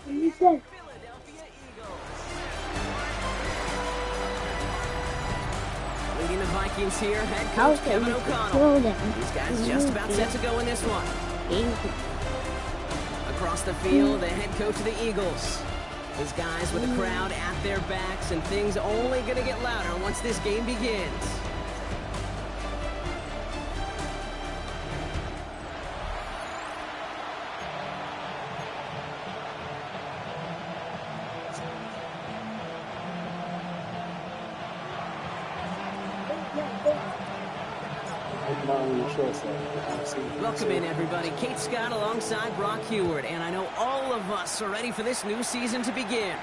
You said. Leading the Vikings here, head coach Kevin O'Connell. These guys just about set to go in this one. Across the field, the head coach of the Eagles. His guys with the crowd at their backs, and things only going to get louder once this game begins. Welcome in, everybody. Kate Scott alongside Brock Heward, and I know all of us are ready for this new season to begin.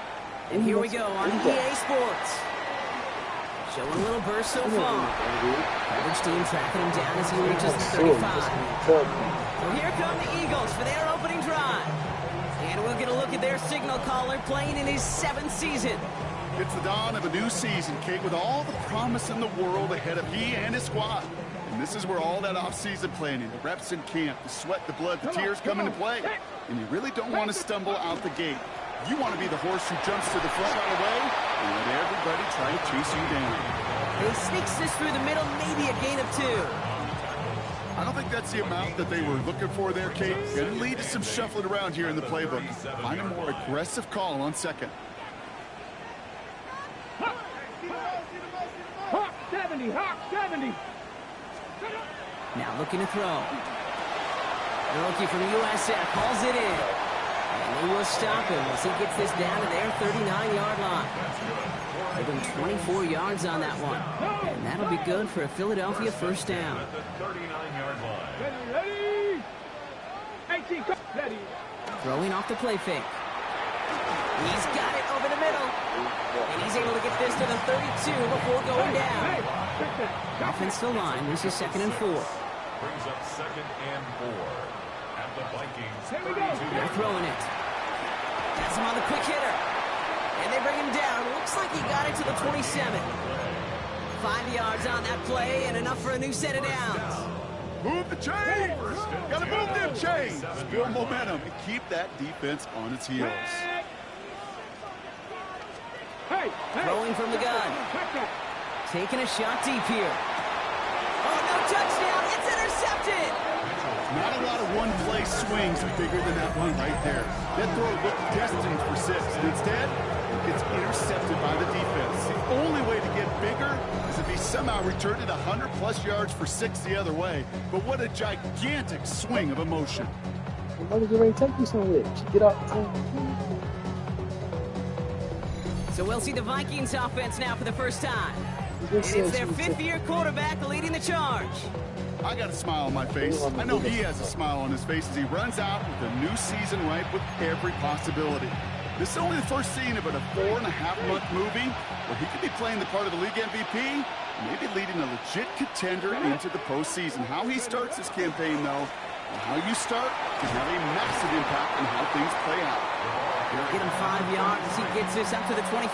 And here we go on EA Sports. Showing a little burst so far. Coverage team tracking him down as he reaches the 35. So here come the Eagles for their opening drive. And we'll get a look at their signal caller playing in his 7th season. It's the dawn of a new season, Kate, with all the promise in the world ahead of he and his squad. And this is where all that off-season planning, the reps in camp, the sweat, the blood, the tears come into play. And you really don't want to stumble out the gate. You want to be the horse who jumps to the front right away and let everybody try to chase you down. He sneaks this through the middle, maybe a gain of 2. I don't think that's the amount that they were looking for there, Kate. Going to lead to some shuffling around here in the playbook. Find a more aggressive call on second. Hawk 70, Hawk 70. Now looking to throw. The rookie from USF hauls it in. And they will stop him as he gets this down to their 39-yard line. Give him 24 yards on that one. And that'll be good for a Philadelphia first down. Ready. 18, ready. Throwing off the play fake. He's got it over the middle. And he's able to get this to the 32 before going down. Offensive line, this is 2nd and 4. Brings up 2nd and 4 at the Vikings. They're throwing it. That's him on the quick hitter. And they bring him down. Looks like he got it to the 27. 5 yards on that play and enough for a new set of downs. Move the chains! Gotta move them chains! Build momentum and keep that defense on its heels. Throwing from the gun. Taking a shot deep here. Oh, no touchdown. It's intercepted. Not a lot of one-play swings are bigger than that one right there. That throw looked destined for 6. And instead, it gets intercepted by the defense. The only way to get bigger is if he somehow returned it 100-plus yards for 6 the other way. But what a gigantic swing of emotion. I'm going to get ready to take you somewhere. Get up. So we'll see the Vikings offense now for the first time. And it's their 5th-year quarterback leading the charge. I got a smile on my face. I know he has a smile on his face as he runs out with a new season ripe with every possibility. This is only the first scene of a 4.5-month movie where he could be playing the part of the league MVP, maybe leading a legit contender into the postseason. How he starts this campaign, though, and how you start can have a massive impact on how things play out. They'll get him 5 yards as he gets this up to the 25.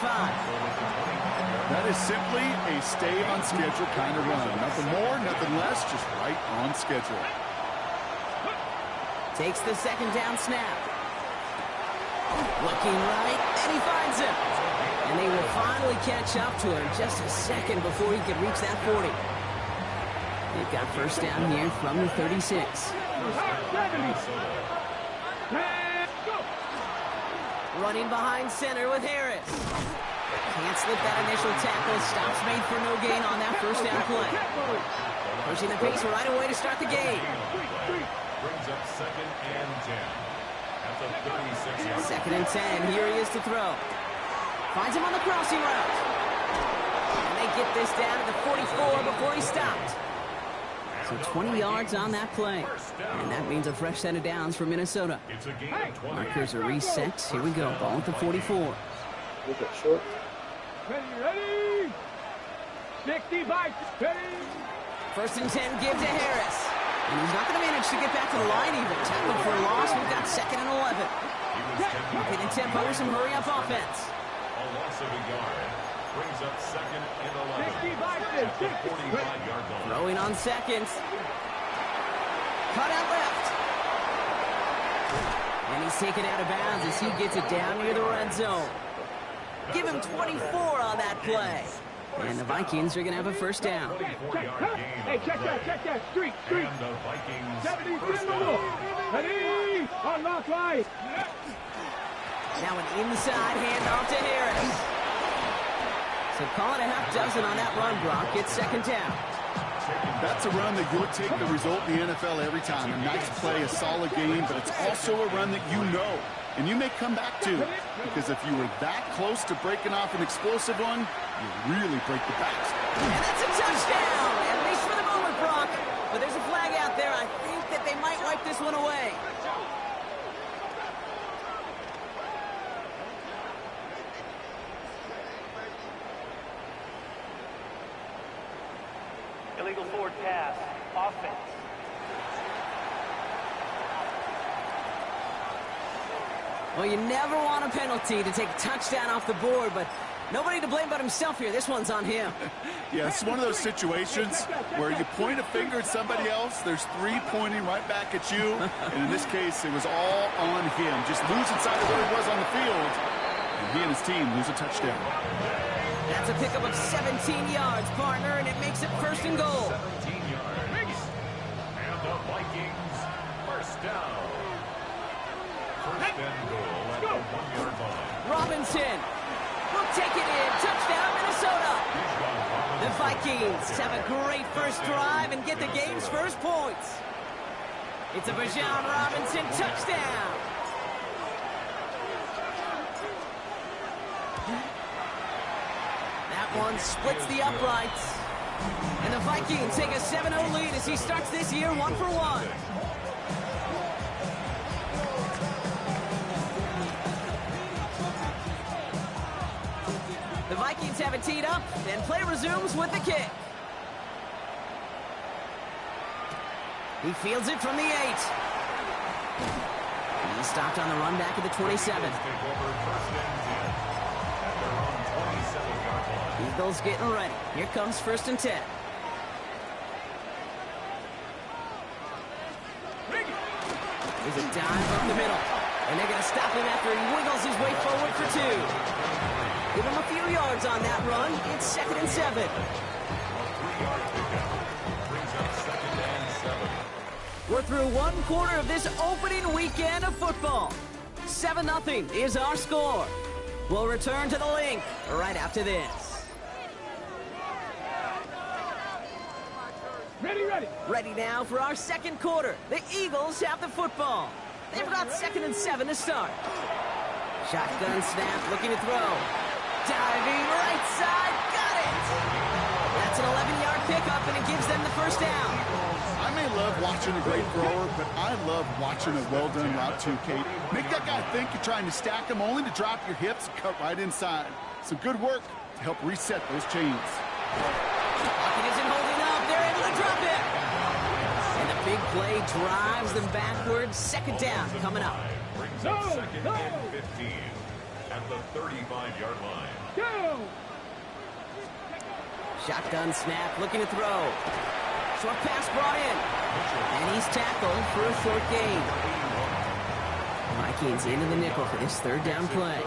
That is simply a stay-on-schedule kind of run. Nothing more, nothing less, just right on schedule. Takes the 2nd down snap. Looking right, and he finds him. And they will finally catch up to him just a second before he could reach that 40. They've got first down here from the 36. Running behind center with Harris. Can't slip that initial tackle. Stops made for no gain on that first down play. Pushing the pace right away to start the game. Brings up 2nd and 10 at the 36-yard. 2nd and 10. Here he is to throw. Finds him on the crossing route. And they get this down to the 44 before he stopped. So 20 yards on that play. And that means a fresh set of downs for Minnesota. It's a game of 20. Markers are reset. Here we go. Ball at the 44. Short. Ready. 65. Ready. 1st and 10, give to Harris. And he's not going to manage to get back to the line even. Tackled for a loss. We've got 2nd and 11. Hitting tempo with some hurry-up offense. A loss of a yard. Brings up 2nd and 11 at the 45-yard line. Throwing on seconds. Cut out left. And he's taken out of bounds as he gets it down near the red zone. Give him 24 on that play. And the Vikings are going to have a first down. Hey, check that. Street. And the Vikings 70, first down. ready, unlock right. Now an inside handoff to Harris. So call it a half dozen on that run, Brock. It's second down. That's a run that you'll take the result in the NFL every time. A nice play, a solid game, but it's also a run that you know and you may come back to, because if you were that close to breaking off an explosive one, you really break the backs. And that's a touchdown, at least for the moment, Brock. But there's a flag out there. I think that they might wipe this one away. Illegal forward pass. Offense. Well, you never want a penalty to take a touchdown off the board, but nobody to blame but himself here. This one's on him. Yeah, it's one of those situations where you point a finger at somebody else, there's three pointing right back at you, and in this case, it was all on him. Just losing sight of where he was on the field, and he and his team lose a touchdown. That's a pickup of 17 yards, partner, and it makes it first and goal. 17 yards. And the Vikings first down. First and goal at the 1-yard line. Robinson will take it in. Touchdown, Minnesota. The Vikings have a great first drive and get the game's first points. It's a Bijan Robinson touchdown. That one splits the uprights. And the Vikings take a 7-0 lead as he starts this year 1-for-1. The Vikings have it teed up, and play resumes with the kick. He fields it from the 8. He stopped on the run back at the 27. Eagles getting ready. Here comes first and 10. There's a dive up the middle, and they're going to stop him after he wiggles his way forward for 2. Give him a few yards on that run. It's second and 7. We're through one quarter of this opening weekend of football. 7-0 is our score. We'll return to the link right after this. Ready. Ready now for our second quarter. The Eagles have the football. They've got second and 7 to start. Shotgun snap, looking to throw. Diving right side, got it! That's an 11-yard pickup, and it gives them the first down. I may love watching a great thrower, but I love watching a well-done route too, Kate. Make that guy think you're trying to stack him only to drop your hips and cut right inside. Some good work to help reset those chains. Pocket isn't holding up. They're able to drop it. And the big play drives them backwards. Second down coming up. Brings up second and 15 at the 35-yard line. Go! Shotgun snap, looking to throw. Short pass brought in. And he's tackled for a short gain. Vikings into the nickel for this third down play.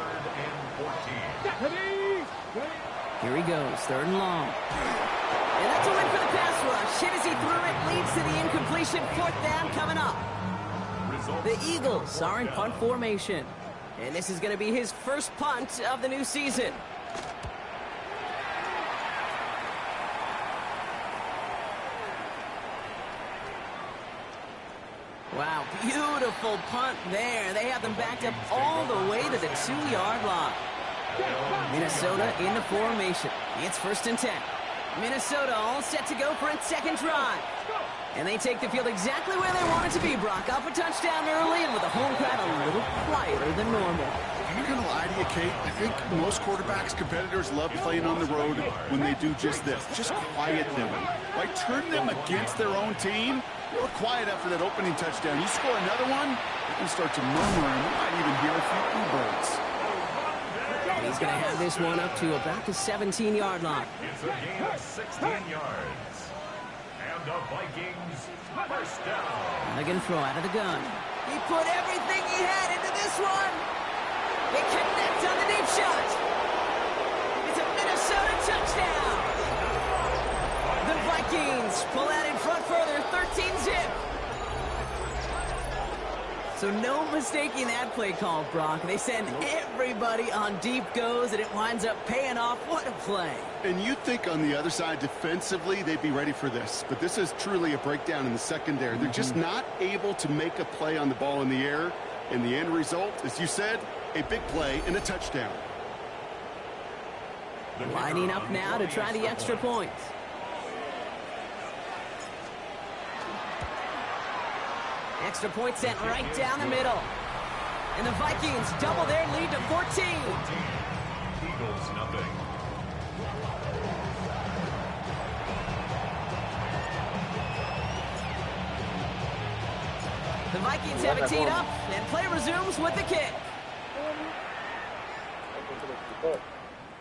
Here he goes, third and long. And that's a win for the pass rush. Hit as he threw it, leads to the incompletion. Fourth down coming up. The Eagles are in punt formation. And this is going to be his first punt of the new season. Wow, beautiful punt there. They have them backed up all the way to the 2-yard line. Minnesota in the formation. It's first and 10. Minnesota all set to go for its second drive. And they take the field exactly where they want it to be, Brock. Up a touchdown early, and with the home crowd a little quieter than normal. I'm not going to lie to you, Kate. I think most quarterbacks, competitors love playing on the road when they do just this. Just quiet them. Like, turn them against their own team. They were quiet after that opening touchdown. You score another one, you can start to murmur, and you might even hear a few birds. And he's going to have this one up to about the 17-yard line. It's a gain of 16 yards. And the Vikings first down. They're going to throw out of the gun. He put everything he had into this one. They connect on the deep shot. It's a Minnesota touchdown. The Vikings pull out in front further, 13-zip. So no mistaking that play call, Brock. They send everybody on deep goes, and it winds up paying off. What a play. And you'd think on the other side defensively they'd be ready for this. But this is truly a breakdown in the secondary. They're just not able to make a play on the ball in the air. And the end result, as you said, a big play and a touchdown. Lining up now to try the extra point. Extra point sent right down the middle. And the Vikings double their lead to 14. Eagles nothing. The Vikings have it teed up, and play resumes with the kick.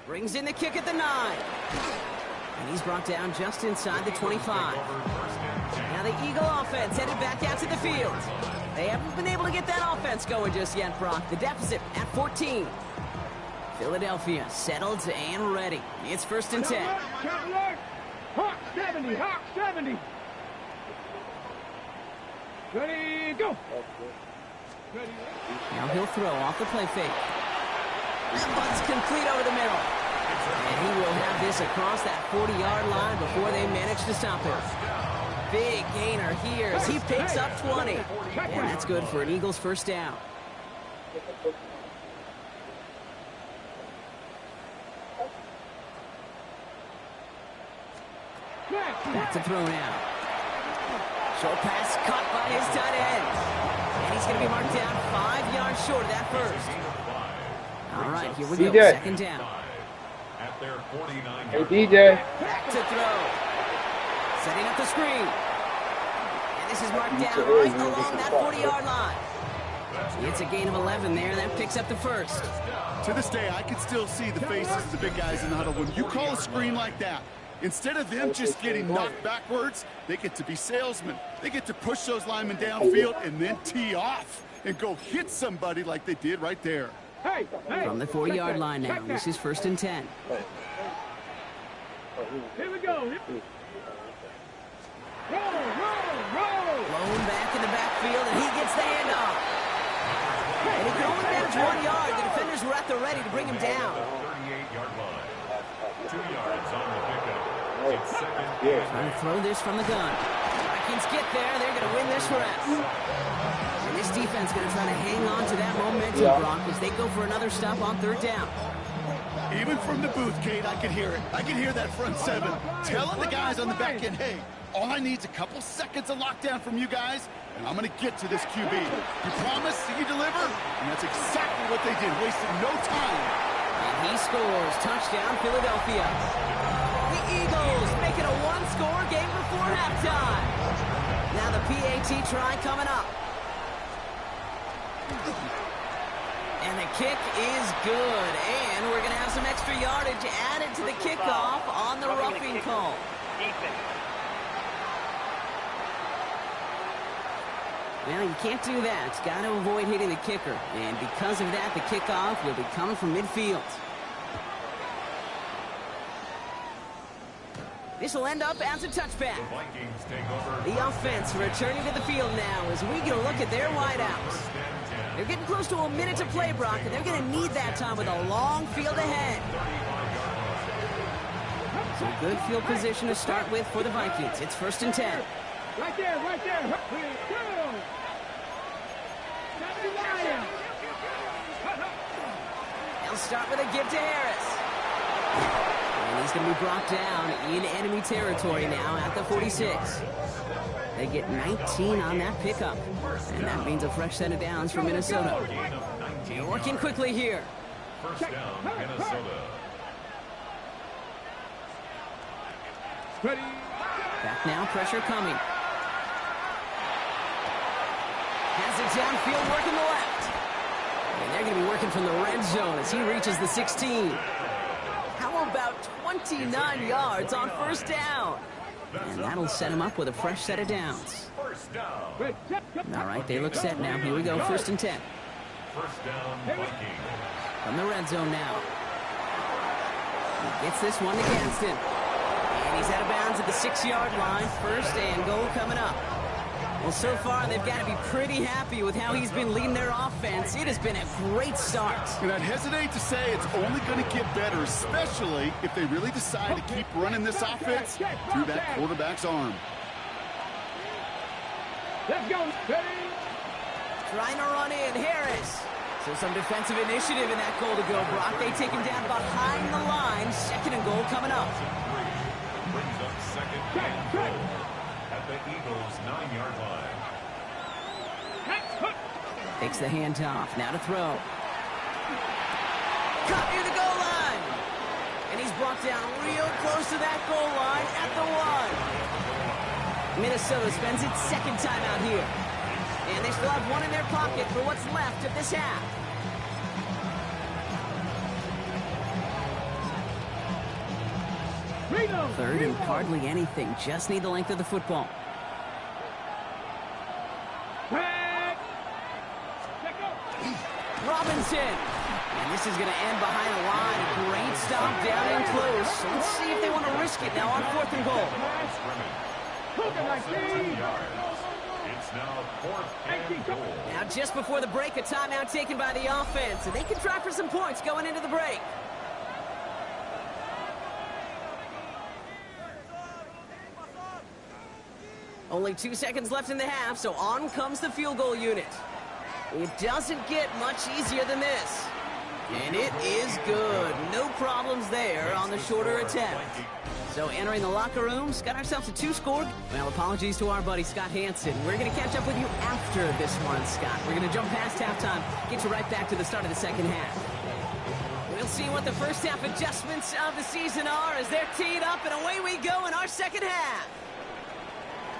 Brings in the kick at the 9. And he's brought down just inside the 25. Now the Eagle offense headed back out to the field. They haven't been able to get that offense going just yet, Brock. The deficit at 14. Philadelphia settled and ready. It's 1st and 10. Hawk 70, Hawk 70. Ready, go. Now he'll throw off the play fake. That one's complete over the middle. And he will have this across that 40-yard line before they manage to stop him. Big gainer here as he picks up 20. And that's good for an Eagles first down. Back to throw now. Short pass caught by his tight end. And he's going to be marked down 5 yards short of that first. All right, here we go. DJ. 2nd down. At their 49. Hey, DJ. Back to throw. Setting up the screen. And this is marked down right along that 40-yard line. It's a gain of 11 there. That picks up the first. To this day, I can still see the faces of the big guys in the huddle. When you call a screen like that, instead of them just getting knocked backwards, they get to be salesmen. They get to push those linemen downfield and then tee off and go hit somebody like they did right there. Hey, hey. From the 40-yard line now, this is 1st and 10. Here we go. Roll. Blown back in the backfield, and he gets the handoff. And he can only manage 1 yard. The defenders were at the ready to bring him down. 38-yard line. 2 yards on the pickup. It's 2nd and Trying to throw this from the gun. Vikings get there. They're going to win this rest. And this defense going to try to hang on to that momentum, Brock, as they go for another stop on 3rd down. Even from the booth, Kate, I can hear it. I can hear that front 7 telling the guys on the back end, hey, all I need is a couple seconds of lockdown from you guys, and I'm going to get to this QB. You promise, you deliver, and that's exactly what they did, wasting no time. And he scores. Touchdown, Philadelphia. The Eagles make it a one-score game before halftime. Now the PAT try coming up. And the kick is good. And we're going to have some extra yardage added to the kickoff on the roughing call. Well, you can't do that. Got to avoid hitting the kicker. And because of that, the kickoff will be coming from midfield. This will end up as a touchback. the Vikings take over. The offense returning to the field now as we get a look at their wideouts. They're getting close to a minute to play, Brock, and they're going to need that time with a long field ahead. So a good field position to start with for the Vikings. It's 1st and 10. Right there. They'll start with a give to Harris. And he's going to be brought down in enemy territory now at the 46. They get 19 on that pickup. And that means a fresh set of downs for Minnesota. They're working quickly here. First down, Minnesota. Ready. Back now, pressure coming. Has it downfield, working the left. And they're going to be working from the red zone as he reaches the 16. How about 29 yards on 1st down? And that'll set him up with a fresh set of downs. First down. All right, they look set now. Here we go, 1st and 10. First down, Vikings. From the red zone now. He gets this one to Gadsden. And he's out of bounds at the 6-yard line. 1st and goal coming up. Well, so far, they've got to be pretty happy with how he's been leading their offense. It has been a great start. And I'd hesitate to say it's only going to get better, especially if they really decide to keep running this offense through that quarterback's arm. Let's go. Ready? Trying to run in, Harris. So some defensive initiative in that goal to go, Brock. They take him down behind the line. 2nd and goal coming up. Brings up 2nd and goal at the Eagles' 9-yard line. Takes the handoff. Now to throw. Caught near the goal line. And he's brought down real close to that goal line at the 1. Minnesota spends its 2nd time out here. And they still have 1 in their pocket for what's left of this half. Third and hardly anything. Just need the length of the football. Robinson. And this is going to end behind the line. A great stop down and close. So let's see if they want to risk it now on 4th and goal. It's now 4th and goal. Now just before the break, a timeout taken by the offense. And they can try for some points going into the break. Only 2 seconds left in the half, so on comes the field goal unit. It doesn't get much easier than this. And it is good. No problems there on the shorter attempt. So entering the locker rooms, got ourselves a 2-score. Well, apologies to our buddy Scott Hansen. We're going to catch up with you after this one, Scott. We're going to jump past halftime, get you right back to the start of the 2nd half. We'll see what the first half adjustments of the season are as they're teed up, and away we go in our 2nd half.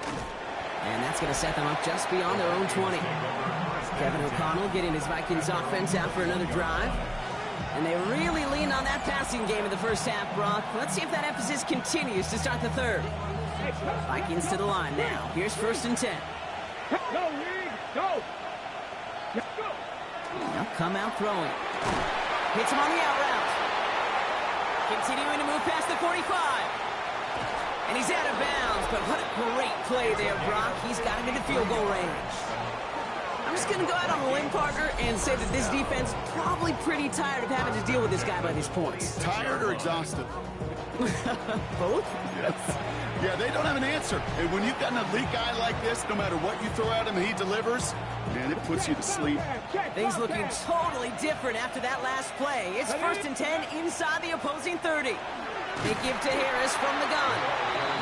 And that's going to set them up just beyond their own 20. Kevin O'Connell getting his Vikings offense out for another drive. And they really leaned on that passing game in the first half, Brock. Let's see if that emphasis continues to start the 3rd. Vikings to the line now. Here's 1st and 10. Go, League. Go. Now come out throwing. Hits him on the out route. Continuing to move past the 45. And he's out of bounds, but what a great play there, Brock. He's got him into field goal range. I'm just going to go out on a limb, partner, and say that this defense probably pretty tired of having to deal with this guy by these points. Tired or exhausted? Both? Yes. Yeah, they don't have an answer. And when you've got an elite guy like this, no matter what you throw at him, he delivers, man, it puts you to sleep. Things looking totally different after that last play. It's 1st and 10 inside the opposing 30. They give to Harris from the gun.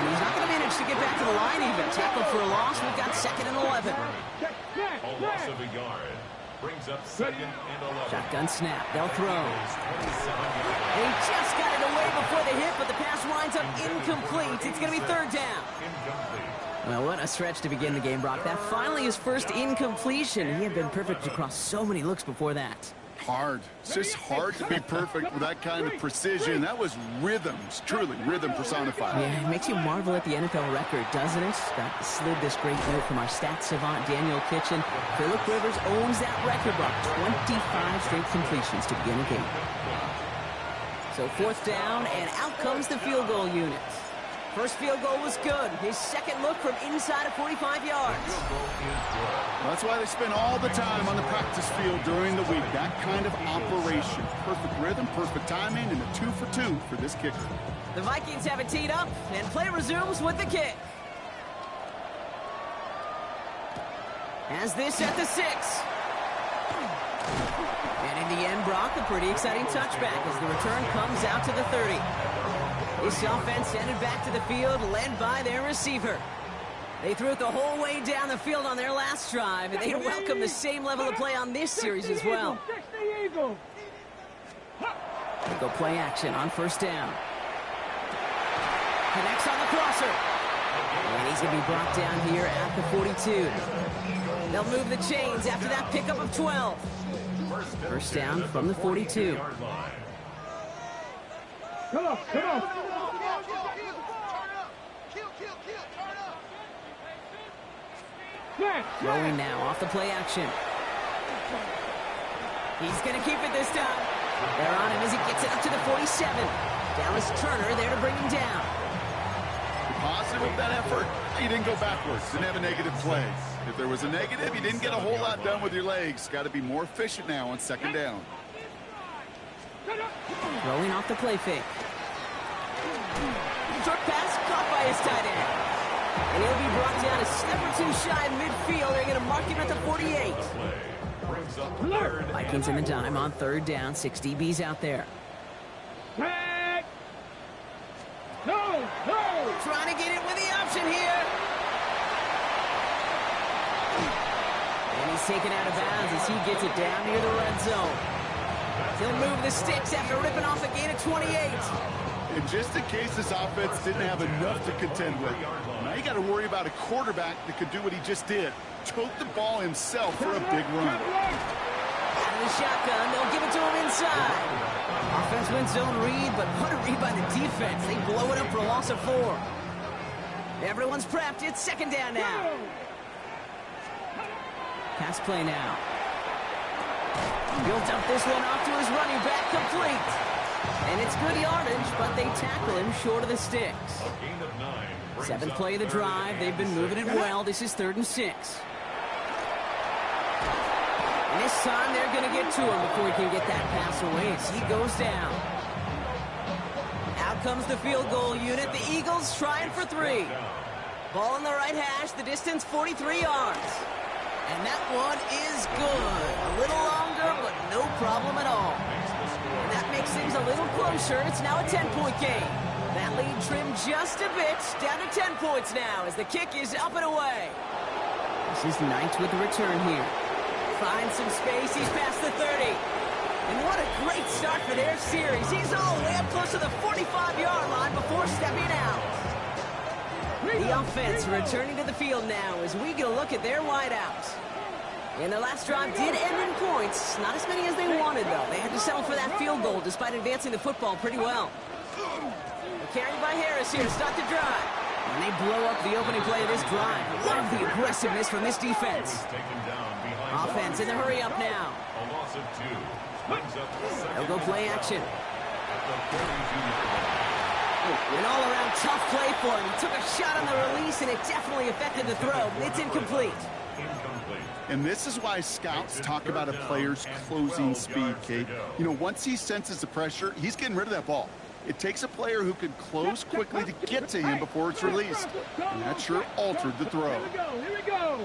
And he's not going to manage to get back to the line even. Tackle for a loss. We've got 2nd and 11. A loss of a yard. Brings up 2nd and 11. Shotgun snap. They'll throw. They just got it away before the hit, but the pass winds up incomplete. It's going to be 3rd down. Incomplete. Well, what a stretch to begin the game, Brock. That finally his first incompletion. He had been perfect across so many looks before that. Hard. It's just hard to be perfect with that kind of precision. That was rhythm. It's truly rhythm personified. Yeah, it makes you marvel at the NFL record, doesn't it? That slid this great note from our stats savant, Daniel Kitchen. Phillip Rivers owns that record, Brock. 25 straight completions to begin a game. So 4th down, and out comes the field goal unit. First field goal was good. His 2nd look from inside of 45 yards. That's why they spend all the time on the practice field during the week. That kind of operation. Perfect rhythm, perfect timing, and a 2-for-2 for this kicker. The Vikings have it teed up, and play resumes with the kick. As this at the 6. And in the end, Brock, a pretty exciting touchback as the return comes out to the 30. This offense headed back to the field, led by their receiver. They threw it the whole way down the field on their last drive, and they welcome the same level of play on this series as well. They go play action on 1st down. Connects on the crosser. And he's going to be brought down here at the 42. They'll move the chains after that pickup of 12. First down from the 42. Come on, come on. Throwing now off the play action. He's going to keep it this time. They're on him as he gets it up to the 47. Dallas Turner there to bring him down. Positive with that effort. He didn't go backwards. Didn't have a negative play. If there was a negative, you didn't get a whole lot done with your legs. Got to be more efficient now on second down. Throwing off the play fake. Short pass caught by his tight end. And he'll be brought down a step or two shy of midfield. They're going to mark him at the 48. Vikings in the dime on third down. 6 DBs out there. No! Trying to get it with the option here. And he's taken out of bounds as he gets it down near the red zone. He'll move the sticks after ripping off a gain of 28. And just in case this offense didn't have enough to contend with, now you got to worry about a quarterback that could do what he just did. Tote the ball himself for a big run. Out of the shotgun, they'll give it to him inside. Offense wins zone read, but what a read by the defense. They blow it up for a loss of 4. Everyone's prepped. It's second down now. Pass play now. Built up this one off to his running back, complete. And it's good yardage, but they tackle him short of the sticks. 7th play of the drive. They've been moving it well. This is 3rd and 6. And this time they're going to get to him before he can get that pass away as he goes down. Out comes the field goal unit. The Eagles trying for 3. Ball in the right hash. The distance 43 yards. And that one is good. A little longer, but no problem at all. And that makes things a little closer. It's now a 10-point game. That lead trimmed just a bit. Down to 10 points now as the kick is up and away. This is Knight with the return here. Finds some space. He's past the 30. And what a great start for their series. He's all the way up close to the 45-yard line before stepping out. The offense returning to the field now as we get a look at their wideouts. And their last drive did end in points. Not as many as they wanted, though. They had to settle for that field goal despite advancing the football pretty well. Carried by Harris here to start the drive. And they blow up the opening play of this drive. Love the aggressiveness from this defense. Offense in the hurry up now. A loss of 2. They'll go play action. An all-around tough play for him. He took a shot on the release, and it definitely affected the throw. It's incomplete. And this is why scouts talk about a player's closing speed, Kate. You know, once he senses the pressure, he's getting rid of that ball. It takes a player who can close quickly to get to him before it's released. And that sure altered the throw. Here we go.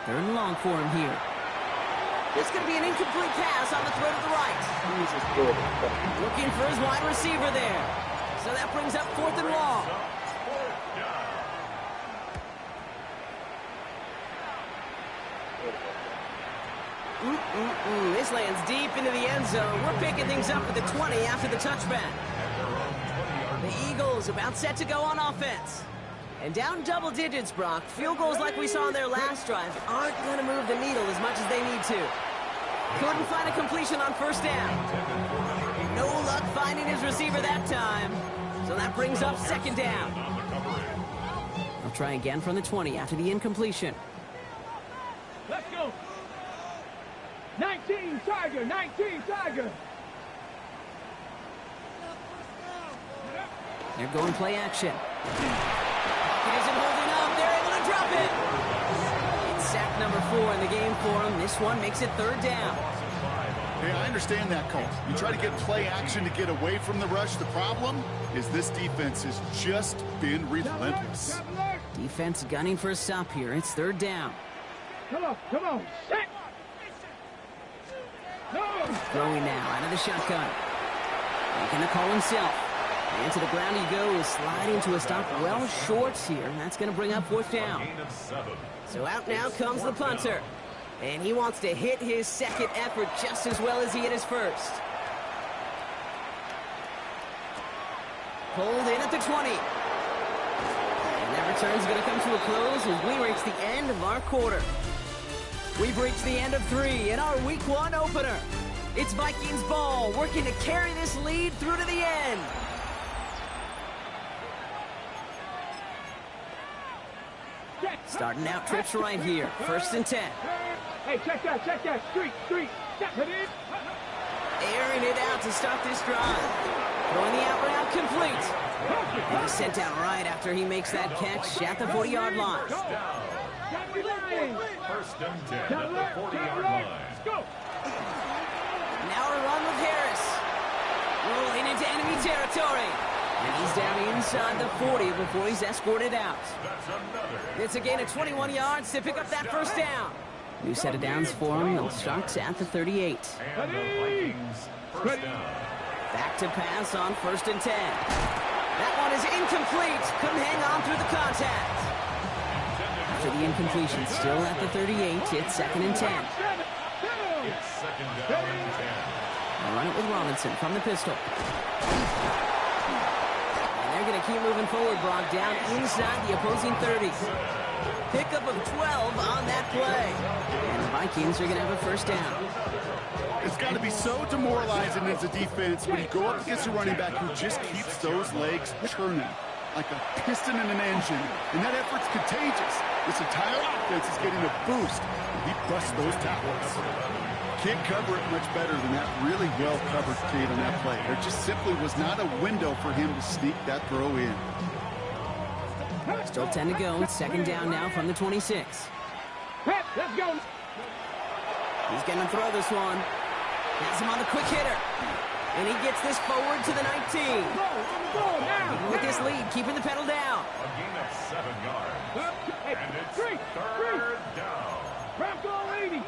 3rd and long for him here. It's going to be an incomplete pass on the throw to the right. Looking for his wide receiver there. So that brings up 4th and long. This lands deep into the end zone. We're picking things up at the 20 after the touchback. The Eagles about set to go on offense. And down double digits, Brock. Field goals like we saw in their last drive aren't going to move the needle as much as they need to. Couldn't find a completion on 1st down. No luck finding his receiver that time. So that brings up 2nd down. They'll try again from the 20 after the incompletion. Let's go. 19 Tiger, 19 Tiger. They're going play action. He isn't holding up. They're able to drop it. It's sack number 4 in the game for him. This one makes it 3rd down. Hey, I understand that, Colt. You try to get play action to get away from the rush. The problem is this defense has just been relentless. Defense gunning for a stop here. It's 3rd down. Come on. Set. No. Throwing now out of the shotgun. Making the call himself. And to the ground he goes, sliding to a stop well short here. That's going to bring up 4th down. So out now comes the punter. And he wants to hit his 2nd effort just as well as he hit his 1st. Pulled in at the 20. And that return's going to come to a close as we reach the end of our quarter. We've reached the end of 3 in our Week 1 opener. It's Vikings ball working to carry this lead through to the end. Starting out trips right here. 1st and 10. Hey, check that. Street. Step it in. Airing it out to start this drive. Throwing the out route complete. And he's sent down right after he makes that catch at the 40-yard line. First and 10 at the 40-yard line. Go. Now a run with Harris. Rolling into enemy territory. And he's down inside the 40 before he's escorted out. That's another. It's a gain of 21 yards to pick up that first down. New set of downs for him. They'll start at the 38. And the Vikings first down. Back to pass on 1st and 10. That one is incomplete. Couldn't hang on through the contact. After the incompletion, still at the 38. It's 2nd and 10. It's 2nd down and 10. They'll run it with Robinson from the pistol. And they're going to keep moving forward, Brock, down inside the opposing 30. Pickup of 12 on that play. And the Vikings are going to have a first down. It's got to be so demoralizing as a defense when you go up against a running back who just keeps those legs churning like a piston in an engine. And that effort's contagious. This entire offense is getting a boost. And he busts those tackles. Can't cover it much better than that really well-covered kid on that play. There just simply was not a window for him to sneak that throw in. Still 10 to go. It's 2nd down now from the 26. Let's go. He's going to throw this one. Has him on the quick hitter. And he gets this forward to the 19. Even with this lead, keeping the pedal down. A gain of 7 yards. And it's 3rd down. Bronco 80.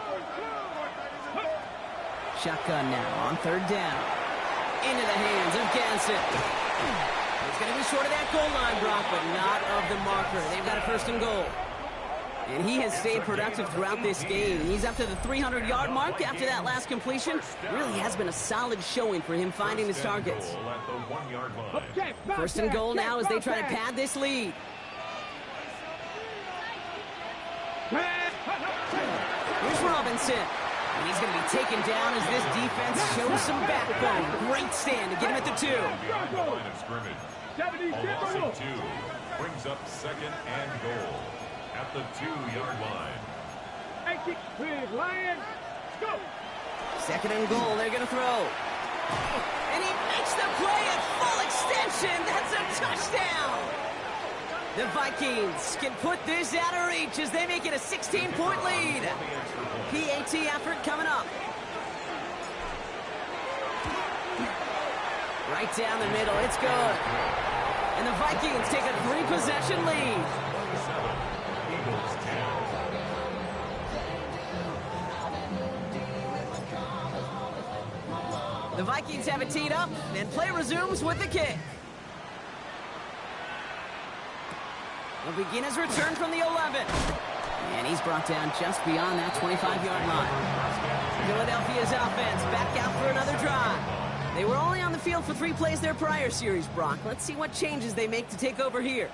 Shotgun now on 3rd down. Into the hands of Ganson. It's going to be short of that goal line, Brock, but not of the marker. They've got a 1st and goal. And he has stayed productive throughout this game. He's up to the 300-yard mark after that last completion. Really has been a solid showing for him finding his targets. 1st and goal now as they try to pad this lead. Here's Robinson. And he's going to be taken down as this defense shows some backbone. Great stand to get him at the 2. Line of scrimmage. Almost 2. Brings up 2nd and goal at the 2-yard line. Lions, go. 2nd and goal, they're going to throw. And he makes the play at full extension. That's a touchdown. The Vikings can put this out of reach as they make it a 16-point lead. PAT effort coming up. Right down the middle, it's good. And the Vikings take a 3-possession lead. Eagles 10. The Vikings have it teed up, and play resumes with the kick. Will begin his return from the 11. And he's brought down just beyond that 25-yard line. Philadelphia's offense back out for another drive. They were only on the field for 3 plays their prior series, Brock. Let's see what changes they make to take over here.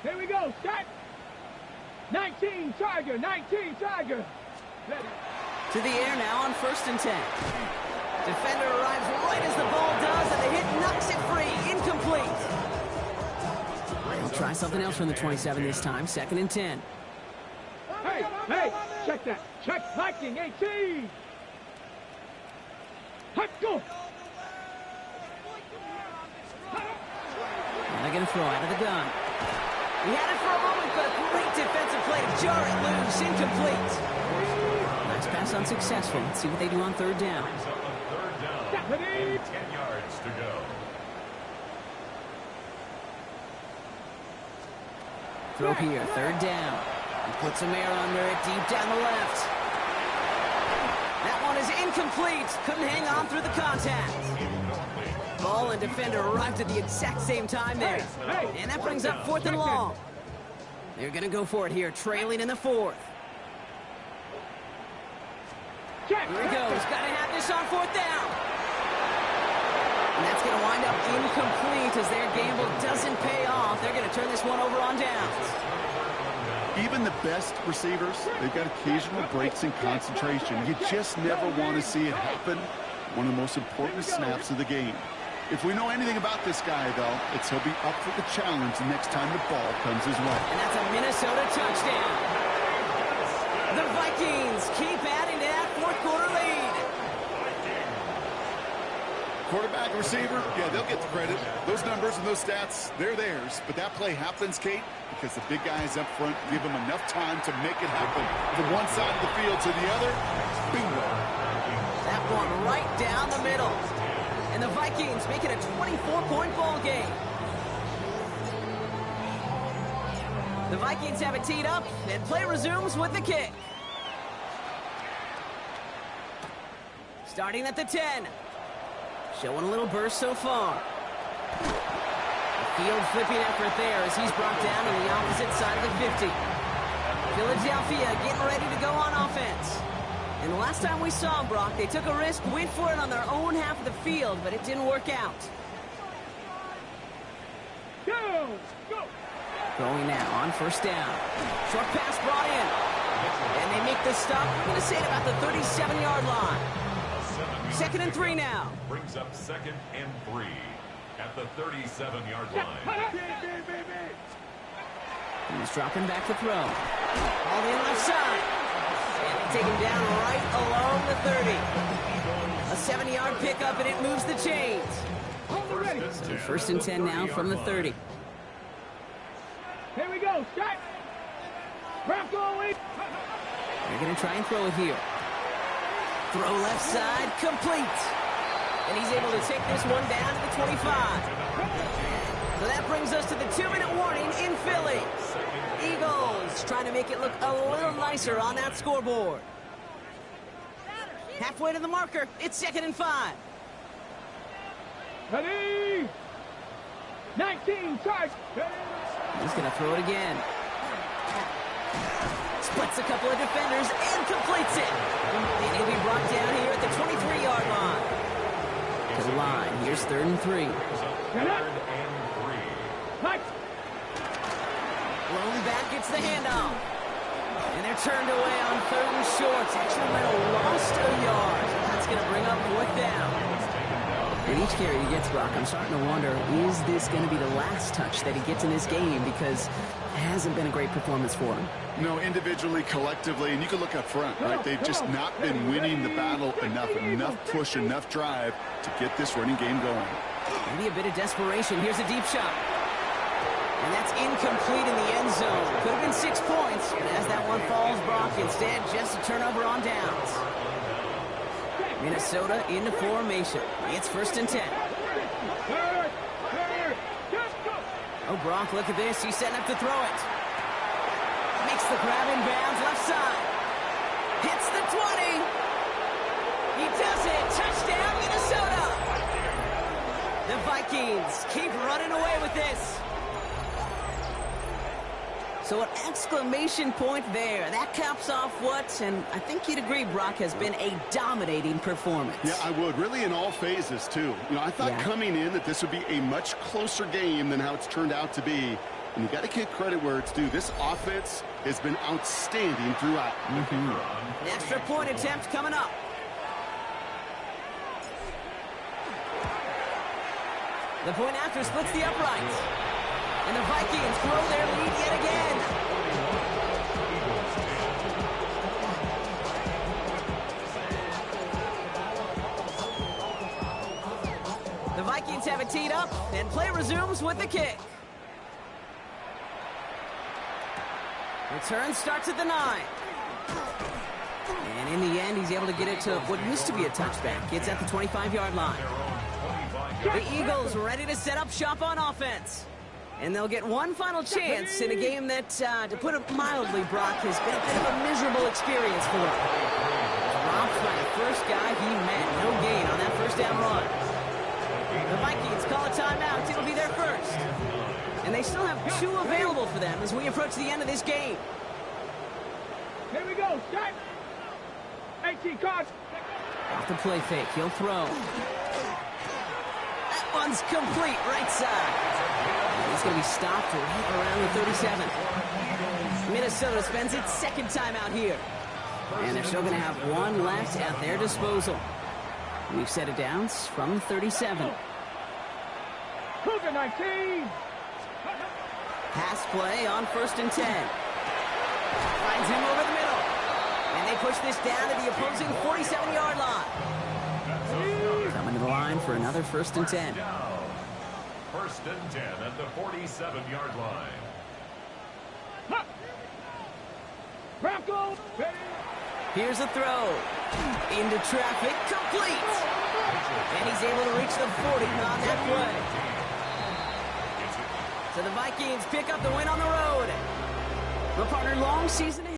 Here we go. Start. 19 Tiger. To the air now on 1st and 10. Defender arrives right as the ball does, and the hit knocks it free. Incomplete. They'll try something else from the 27 this time. 2nd and 10. Hey, check that. Check Viking 18. Hot go. And they're going to throw out of the gun. He had it for a moment, but a great defensive play to jar it loose. Incomplete. Nice pass unsuccessful. Let's see what they do on 3rd down. Brings up a 3rd down and 10 yards to go. Throw here, 3rd down. He puts some air under it, deep down the left. That one is incomplete. Couldn't hang on through the contact. Ball and defender arrived at the exact same time there. And that brings up 4th and long. They're going to go for it here, trailing in the 4th. Here he goes. Got to have this on 4th down. And that's going to wind up incomplete as their gamble doesn't pay off. They're going to turn this one over on downs. Even the best receivers, they've got occasional breaks in concentration. You just never want to see it happen. One of the most important snaps of the game. If we know anything about this guy, though, it's he'll be up for the challenge the next time the ball comes his way. And that's a Minnesota touchdown. The Vikings keep adding to that fourth quarter lead. Quarterback and receiver, yeah, they'll get the credit. Those numbers and those stats, they're theirs. But that play happens, Kate, because the big guys up front give them enough time to make it happen. From one side of the field to the other, bingo. That one right down the middle. And the Vikings make it a 24-point ball game. The Vikings have it teed up, and play resumes with the kick. Starting at the 10. Showing a little burst so far. A field flipping effort there as he's brought down on the opposite side of the 50. Philadelphia getting ready to go on offense. And the last time we saw them, Brock, they took a risk, went for it on their own half of the field, but it didn't work out. Go! Going now on first down. Short pass brought in. And they make the stop. I'm going to say it about the 37-yard line. 2nd and 3 now. Brings up 2nd and 3 at the 37-yard line. He's dropping back to throw. All the left side. And they take him down right along the 30. A 70-yard pickup, and it moves the chains. So 1st and 10 now from the 30. Here we go, start. Rock going. They're going to try and throw it here. Throw left side, complete. And he's able to take this one down to the 25. So that brings us to the 2-minute warning in Philly. Eagles trying to make it look a little nicer on that scoreboard. Halfway to the marker, it's 2nd and 5. Ready? 19, charge. He's going to throw it again. Splits a couple of defenders and completes it. And he'll be brought down here at the 23-yard line. To the line, here's 3rd and 3. Lone back gets the handoff. And they're turned away on 3rd and short. Sacramento lost a yard. That's going to bring up 4th down. With each carry he gets, Brock, I'm starting to wonder, is this going to be the last touch that he gets in this game? Because it hasn't been a great performance for him. No, individually, collectively, and you can look up front, right? They've just not been winning the battle enough push, enough drive to get this running game going. Maybe a bit of desperation. Here's a deep shot. And that's incomplete in the end zone. Could have been 6 points, but as that one falls, Brock, instead just a turnover on downs. Minnesota into formation. It's 1st and 10. Oh, Brock, look at this. He's setting up to throw it. Makes the grab in bounds, left side. Hits the 20. He does it. Touchdown, Minnesota. The Vikings keep running away with this. So an exclamation point there. That caps off what, and I think you'd agree, Brock, has been a dominating performance. Yeah, I would. Really in all phases, too. You know, I thought coming in that this would be a much closer game than how it's turned out to be. And you got to give credit where it's due. This offense has been outstanding throughout. An extra point attempt coming up. The point after splits the uprights. And the Vikings grow their lead yet again. The Vikings have it teed up, and play resumes with the kick. Return starts at the 9. And in the end, he's able to get it to what used to be a touchback. It's at the 25-yard line. The Eagles ready to set up shop on offense. And they'll get one final chance in a game that, to put it mildly, Brock, has been a bit of a miserable experience for him. Dropped by the first guy he met. No gain on that first down run. The Vikings call a timeout. It'll be their first. And they still have 2 available for them as we approach the end of this game. Here we go, start. 18 cards. Off the play fake, he'll throw. That one's complete, right side. He's going to be stopped right around the 37. Minnesota spends its 2nd time out here. And they're still going to have 1 left at their disposal. We've set it down from 37. Cougar 19. Pass play on 1st and 10. Finds him over the middle. And they push this down to the opposing 47-yard line. Coming to the line for another 1st and 10. 1st and 10 at the 47-yard line. Broncos. Here's a throw. Into traffic. Complete. And he's able to reach the 40 on that play. So the Vikings pick up the win on the road. Well, partner, long season